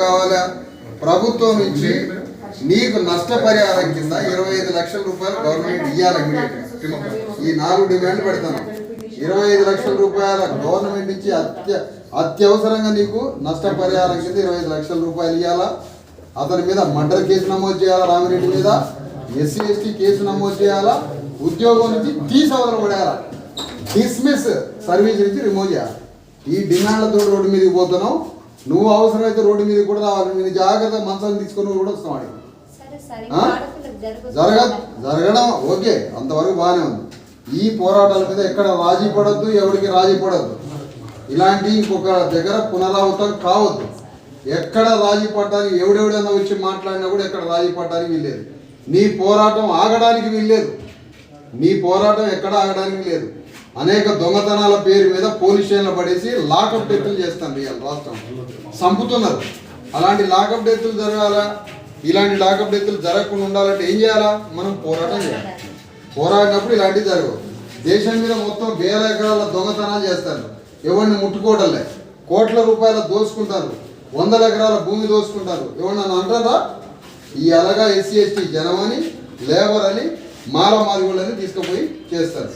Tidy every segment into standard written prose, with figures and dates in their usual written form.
కావాలా ప్రభుత్వం నుంచి నీకు నష్టపరిహారం కింద 25 లక్షల రూపాయలు గవర్నమెంట్ ఇవ్వాలి ఇమీడియట్గా. ఈ 4 డిమాండ్లు పెడతాను. 25 లక్షల రూపాయల గవర్నమెంట్ నుంచి అత్యవసరంగా నీకు నష్టపరిహారం కింద 25 లక్షల రూపాయలు ఇవ్వాలా. అతని మీద మర్డర్ కేసు నమోదు చేయాలా, రామిరెడ్డి మీద ఎస్సీ ఎస్టీ కేసు నమోదు చేయాలా, ఉద్యోగం నుంచి తీసవదలపడేయాలా, డిస్మిస్ సర్వీస్ నుంచి రిమూవ్ చేయాలి. ఈ డిమాండ్లతో రోడ్డు మీదకి పోతున్నావు. నువ్వు అవసరమైతే రోడ్డు మీద కూడా రావాలి. నేను జాగ్రత్తగా మంచాన్ని తీసుకొని కూడా వస్తావు. జరగడం ఓకే, అంతవరకు బాగానే ఉంది. ఈ పోరాటాల మీద ఎక్కడ రాజీ పడద్దు, ఎవరికి రాజీ పడద్దు. ఇలాంటి ఇంకొక దగ్గర పునరావృతం కావద్దు. ఎక్కడ రాజీ పడడానికి ఎవడెవడన్నా వచ్చి మాట్లాడినా కూడా ఎక్కడ రాజీ పడడానికి వీల్లేదు. నీ పోరాటం ఆగడానికి వీల్లేదు. నీ పోరాటం ఎక్కడ ఆగడానికి లేదు. అనేక దొంగతనాల పేరు మీద పోలీస్ స్టేషన్లో పడేసి లాకప్ డెత్తులు చేస్తాను. ఇవాళ రాష్ట్రం చంపుతున్నారు. అలాంటి లాకప్ డెత్తులు జరగాలా? ఇలాంటి లాకప్ డెత్తులు జరగకుండా ఉండాలంటే ఏం చేయాలా? మనం పోరాటం చేయాలి. పోరాడినప్పుడు ఇలాంటివి జరగవు. దేశం మీద మొత్తం వేల ఎకరాల దొంగతనాలు చేస్తారు. ఎవరిని ముట్టుకోవడంలే. కోట్ల రూపాయల దోసుకుంటారు. 100 ఎకరాల భూమి దోసుకుంటారు. ఎవరిని అంటారా? ఈ అలాగా ఎస్సీ ఎస్టీ జనమని, లేబర్ అని, మాలమాదిగోళ్ళని తీసుకుపోయి చేస్తారు.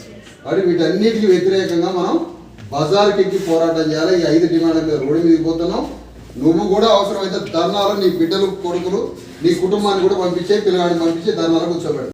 అది వీటన్నిటికీ వ్యతిరేకంగా మనం బజార్కి ఎక్కి పోరాటం చేయాలి. ఈ 5 డిమాండ్ల మీద రోడ్డు మీదకి పోతున్నాం. నువ్వు కూడా అవసరమైతే ధర్నాలు, నీ బిడ్డలు, కొడుకులు, నీ కుటుంబాన్ని కూడా పంపించే, పిల్లగాడిని పంపించి ధర్నాలు కూర్చోబెడతావు.